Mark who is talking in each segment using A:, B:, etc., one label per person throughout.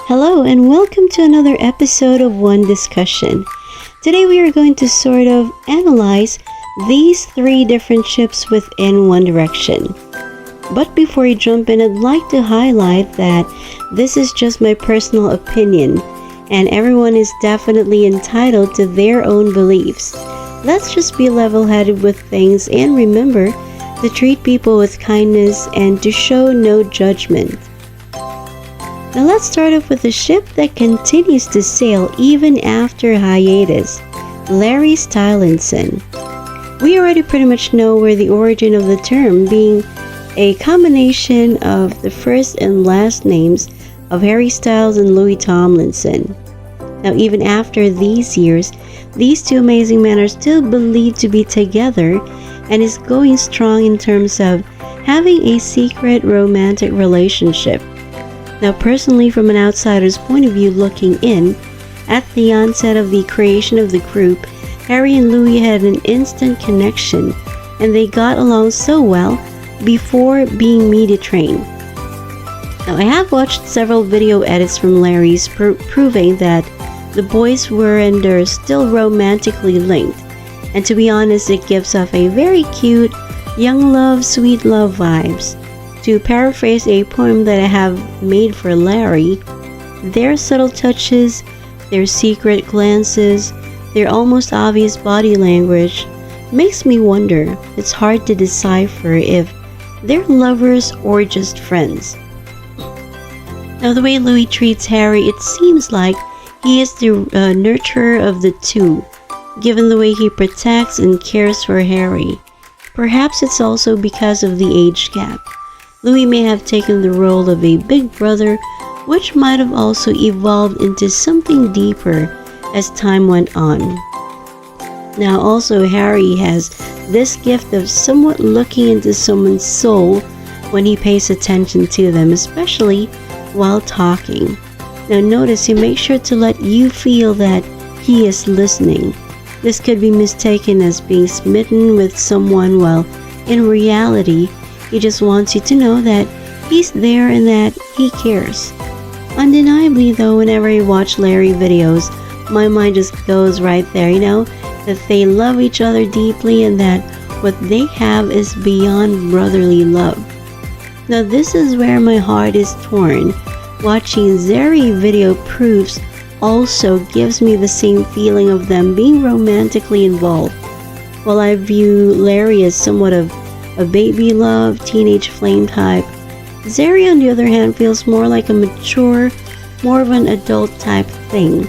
A: Hello and welcome to another episode of One Discussion. Today we are going to sort of analyze these three different ships within One Direction. But before we jump in, I'd like to highlight that this is just my personal opinion and everyone is definitely entitled to their own beliefs. Let's just be level-headed with things and remember to treat people with kindness and to show no judgment. Now let's start off with the ship that continues to sail even after hiatus, Larry Stylinson. We already pretty much know where the origin of the term being a combination of the first and last names of Harry Styles and Louis Tomlinson. Now even after these years, these two amazing men are still believed to be together and is going strong in terms of having a secret romantic relationship. Now personally, from an outsider's point of view looking in, at the onset of the creation of the group, Harry and Louis had an instant connection and they got along so well before being media trained. Now I have watched several video edits from Larry's proving that the boys were and are still romantically linked, and to be honest, it gives off a very cute, young love, sweet love vibes. To paraphrase a poem that I have made for Larry, their subtle touches, their secret glances, their almost obvious body language makes me wonder. It's hard to decipher if they're lovers or just friends. Now the way Louis treats Harry, it seems like he is the nurturer of the two, given the way he protects and cares for Harry. Perhaps it's also because of the age gap. Louis may have taken the role of a big brother, which might have also evolved into something deeper as time went on. Now also Harry has this gift of somewhat looking into someone's soul when he pays attention to them, especially while talking. Now notice he makes sure to let you feel that he is listening. This could be mistaken as being smitten with someone, while in reality, he just wants you to know that he's there and that he cares. Undeniably though, whenever I watch Larry videos, my mind just goes right there, that they love each other deeply and that what they have is beyond brotherly love. Now this is where my heart is torn. Watching Zeri video proofs also gives me the same feeling of them being romantically involved. While I view Larry as somewhat of a baby love, teenage flame type, Zeri on the other hand feels more like a mature, more of an adult type thing.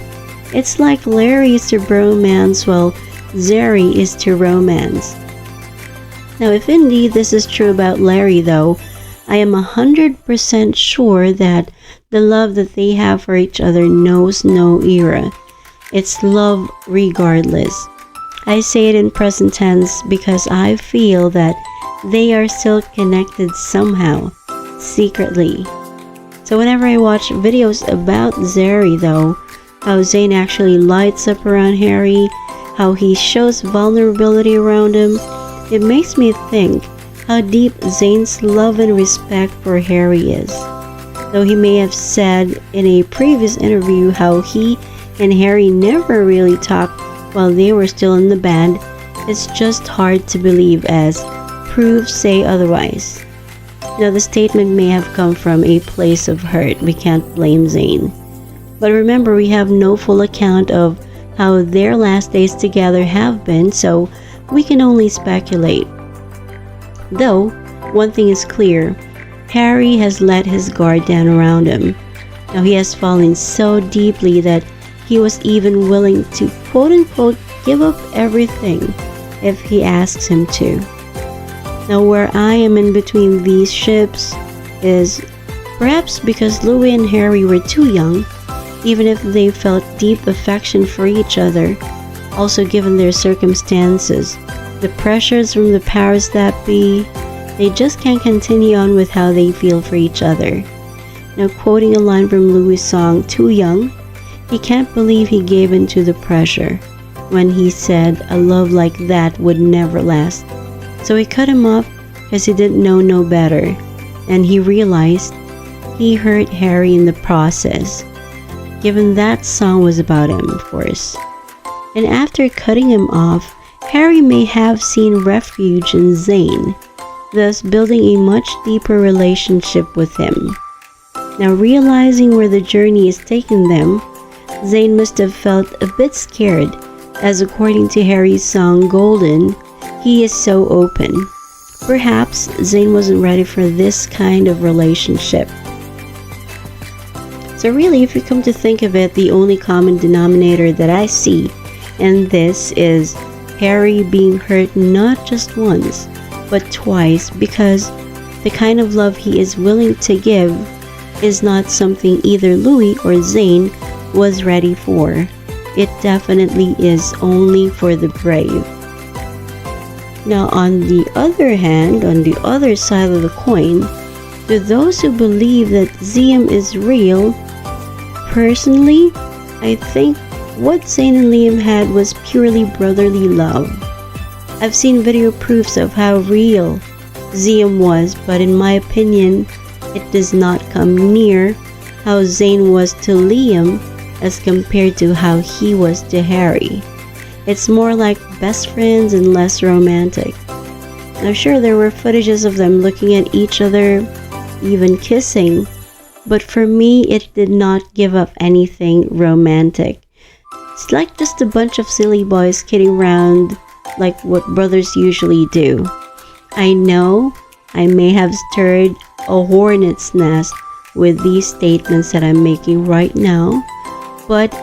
A: It's like Larry is to bromance while Zeri is to romance. Now if indeed this is true about Larry though, I am 100% sure that the love that they have for each other knows no era. It's love regardless. I say it in present tense because I feel that they are still connected somehow, secretly. So whenever I watch videos about Zeri though, how Zayn actually lights up around Harry, how he shows vulnerability around him, it makes me think how deep Zayn's love and respect for Harry is. Though he may have said in a previous interview how he and Harry never really talked while they were still in the band, it's just hard to believe as proofs say otherwise. Now the statement may have come from a place of hurt. We can't blame Zayn. But remember, we have no full account of how their last days together have been, so we can only speculate. Though, one thing is clear, Harry has let his guard down around him. Now he has fallen so deeply that he was even willing to quote-unquote give up everything if he asks him to. Now where I am in between these ships is perhaps because Louis and Harry were too young, even if they felt deep affection for each other, also given their circumstances, the pressures from the powers that be, they just can't continue on with how they feel for each other. Now quoting a line from Louis' song Too Young, he can't believe he gave in to the pressure when he said a love like that would never last. So he cut him off because he didn't know no better, and he realized he hurt Harry in the process. given that song was about him, of course. And after cutting him off, Harry may have seen refuge in Zayn, thus building a much deeper relationship with him. Now, realizing where the journey is taking them, Zayn must have felt a bit scared, as according to Harry's song Golden, he is so open. Perhaps Zayn wasn't ready for this kind of relationship. So really, if you come to think of it, the only common denominator that I see in this is Harry being hurt not just once, but twice, because the kind of love he is willing to give is not something either Louis or Zayn was ready for. It definitely is only for the brave. Now, on the other hand, on the other side of the coin, to those who believe that Ziam is real, personally, I think what Zayn and Liam had was purely brotherly love. I've seen video proofs of how real Ziam was, but in my opinion, it does not come near how Zayn was to Liam as compared to how he was to Harry. It's more like best friends and less romantic. Now sure, there were footages of them looking at each other, even kissing, but for me it did not give up anything romantic. It's like just a bunch of silly boys kidding around like what brothers usually do. I know I may have stirred a hornet's nest with these statements that I'm making right now, but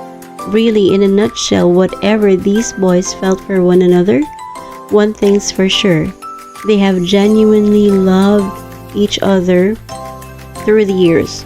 A: really, in a nutshell, whatever these boys felt for one another, one thing's for sure, they have genuinely loved each other through the years.